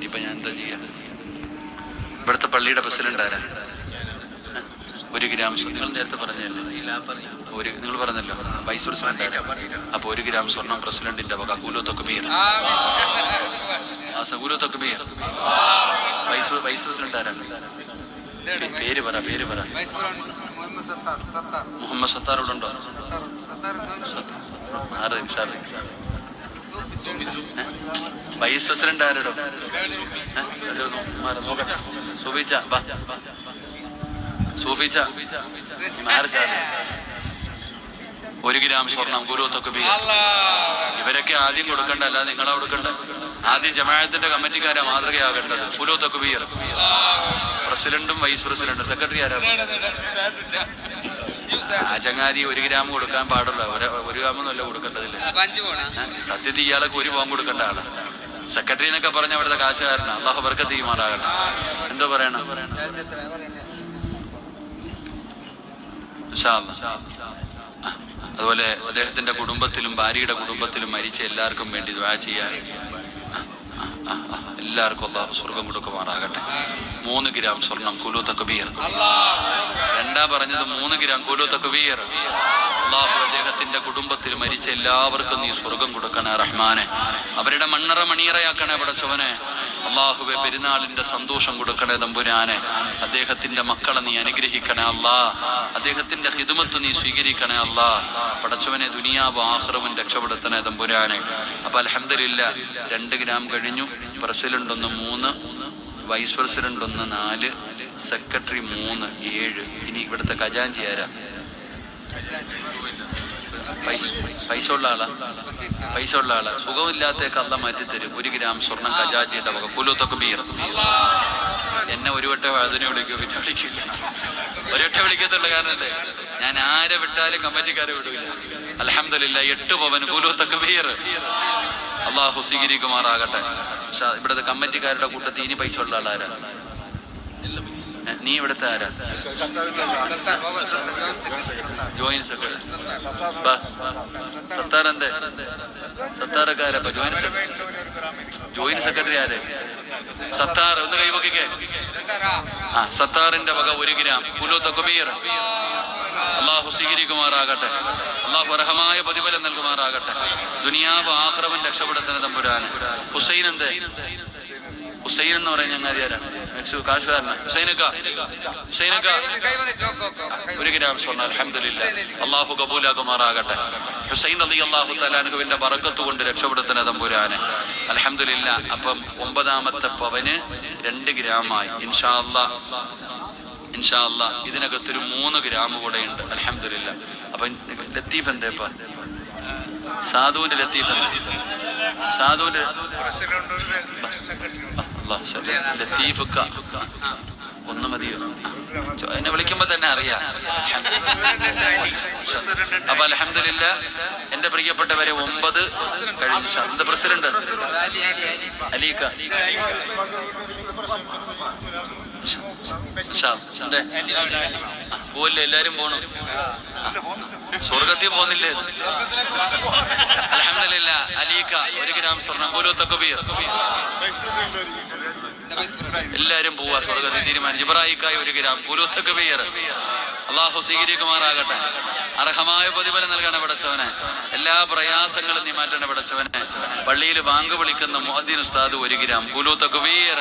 ഇനിയിപ്പോൾ ഞാൻ എന്താ ചെയ്യുക? ഇവിടുത്തെ പള്ളിയുടെ പ്രസിഡന്റ് ആരാ? 1 ഗ്രാം. നിങ്ങൾ നേരത്തെ പറഞ്ഞല്ലേ, നിങ്ങൾ പറഞ്ഞല്ലോ വൈസ് പ്രസിഡന്റ്. അപ്പോൾ 1 ഗ്രാം സ്വർണം പ്രസിഡന്റിന്റെ വക. കൂലോ തക്ബീർ. സകൂലോ തക്ബീർ. വൈസ് പ്രസിഡന്റ് ആരാ? പേര് പറ. മുഹമ്മദ് സത്താർ ഇവിടെ ഉണ്ടോ? വൈസ് പ്രസിഡന്റ് ആരോ? സൂഫിച്ച 1 ഗ്രാം സ്വർണം ഗുരു തക്ബീർ. ഇവരൊക്കെ ആദ്യം കൊടുക്കണ്ട, അല്ലാതെ നിങ്ങളാ കൊടുക്കണ്ട. ആദ്യം ജമാഅത്തിന്റെ കമ്മിറ്റിക്കാരാ മാതൃകയാകേണ്ടത്. ഗുരു തക്ബീർ. പ്രസിഡന്റും വൈസ് പ്രസിഡന്റും സെക്രട്ടറി ആരാ? ആ ചങ്ങാതി 1 ഗ്രാം കൊടുക്കാൻ പാടില്ല. 1 ഗ്രാമൊന്നുമല്ല കൊടുക്കേണ്ടതില്ല. സത്യത്തിൽ ഇയാളൊക്കെ 1 പവൻ കൊടുക്കേണ്ട ആളാ. സെക്രട്ടറി എന്നൊക്കെ പറഞ്ഞ അവിടുത്തെ കാശുകാരനാ. അല്ലാഹു ബർക്കത്ത് ചെയ്യുമാറാകട്ടെ. എന്തോ പറയണം? അതുപോലെ അദ്ദേഹത്തിന്റെ കുടുംബത്തിലും ഭാര്യയുടെ കുടുംബത്തിലും മരിച്ച എല്ലാവർക്കും വേണ്ടി ദുആ ചെയ്യാൻ. എല്ലാവർക്കും അല്ലാഹു സ്വർഗം കൊടുക്കുമാറാകട്ടെ. 3 ഗ്രാം സ്വർണം ഖുലൂ തക്ബീർ. രണ്ടാ പറഞ്ഞത് 3 ഗ്രാം ഖുലൂ തക്ബീർ. അല്ലാഹു അദ്ദേഹത്തിന്റെ കുടുംബത്തിൽ മരിച്ച എല്ലാവർക്കും നീ സ്വർഗം കൊടുക്കണേ റഹ്മാനെ. അവരുടെ മണ്ണറ മണിയറയാക്കണേ പടച്ചവനെ. അല്ലാഹുവെ പെരുന്നാളിന്റെ സന്തോഷം കൊടുക്കണേ തമ്പുരാനെ. അദ്ദേഹത്തിന്റെ മക്കളെ നീ അനുഗ്രഹിക്കണേ അല്ലാ. അദ്ദേഹത്തിന്റെ ഖിദ്മത്ത് നീ സ്വീകരിക്കണേ അല്ലാ. പടച്ചവനെ ദുനിയാവ് ആഖിറവും രക്ഷപ്പെടുത്തണേ തമ്പുരാനെ. അപ്പൊ അൽഹംദുലില്ലാ 2 ഗ്രാം കഴിഞ്ഞു. President 1, 3, vice president 1, 4, secretary 3, 7. ഇനി ഇവിടുത്തെ ഖജാൻജി ആരാ? പൈസ ഉള്ള ആളാ. സുഖമില്ലാത്തേക്ക് അല്ല മാറ്റിത്തരും. 1 ഗ്രാം സ്വർണം ഖജാൻജിയുടെ വക. ഖുലൂ തക്ബീർ. എന്നെ ഒരു വട്ടം അതിനെ വിളിക്കൂ, പിന്നെ വിളിക്കില്ല. ഒരൊറ്റ വിളിക്കത്തുള്ള കാരണല്ലേ, ഞാൻ ആരെ വിട്ടാലും കമ്മിറ്റിക്കാരെ വിടൂല. അൽഹംദുലില്ലാ 8 പവൻ ഖുലൂ തക്ബീർ. അല്ലാഹു സ്വീകരിക്കുമാറാകട്ടെ. ഇവിടുത്തെ കമ്മിറ്റിക്കാരുടെ കൂട്ടത്തിൽ ഇനി പൈസ ഉള്ള ആളാരാ? നീ ഇവിടുത്തെ ആരാ? Joint secretary. സത്താർ എന്തേ? സത്താറൊക്കെ ആരാ? ജോയിന്റ് സെക്രട്ടറി ആരെ? സത്താർ. ഒന്ന് കൈവക്കിക്കേ. സത്താറിന്റെ വക 1 ഗ്രാം ഖുലൂ തക്ബീർ. അല്ലാഹു സ്വീകരിക്കുമാറാകട്ടെ. അല്ലാഹു അർഹമായ പ്രതിഫലം നൽകുമാറാകട്ടെ. ദുനിയാവ് ആഖിറവും രക്ഷപ്പെടുത്തുന്ന തമ്പുരാന്. ഹുസൈൻ എന്തേ? ഹുസൈൻ എന്ന് പറയുന്ന ചങ്ങാതി ആരാ? കാശുകാരനാ. ഹുസൈനക്ക 1 ഗ്രാം സ്വർണ്ണം. അൽഹംദുലില്ലാ അല്ലാഹു കബൂലാകുമാറാകട്ടെ. ഹുസൈൻ റളിയല്ലാഹു തആല അൻഹുവിന്റെ ബറക്കത്ത് കൊണ്ട് രക്ഷപ്പെടുത്തുന്ന തമ്പുരാനെ. അൽഹംദുലില്ലാ. അപ്പം 9ാമത്തെ പവന് 2 ഗ്രാമായി. ഇൻഷാ അല്ലാ ഇതിനകത്തൊരു 3 ഗ്രാം കൂടെ ഉണ്ട്. അൽഹംദുലില്ലാ. അപ്പൊ ലത്തീഫ് എന്തേപ്പ? സാധുവിന്റെ ലത്തീഫ് എന്താ? സാധുവിന്റെ ലത്തീഫ് ഒന്ന് മതിയോ? എന്നെ വിളിക്കുമ്പോ തന്നെ അറിയാം. അപ്പൊ അൽഹംദുലില്ലാ എന്റെ പ്രിയപ്പെട്ടവരെ 9 കഴിഞ്ഞു. എന്താ പ്രസിഡന്റ്? അലീക്ക. പോവല്ലേ? എല്ലാരും പോണു. സ്വർഗത്തിൽ പോകുന്നില്ലേ? അൽഹംദുലില്ലാ അലീക്ക 1 ഗ്രാം സ്വർണം ഖുലൂ തക്ബീർ. എല്ലാരും പോവാ സ്വർഗത്തിൽ തീരുമാനിച്ചു. ഇബ്രാഹിക്കായി 1 ഗ്രാം ഖുലൂ തക്ബീർ. അല്ലാഹു സ്വീകരിക്കുമാറാകട്ടെ. അർഹമായ പ്രതിഫലം നൽകണ പടച്ചവനെ. എല്ലാ പ്രയാസങ്ങളും നീ മാറ്റണ പടച്ചവനെ. പള്ളിയിൽ ബാങ്ക് വിളിക്കുന്ന മുഅദ്ദിൻ ഉസ്താദ് 1 ഗ്രാം ഖുലൂ തക്ബീർ.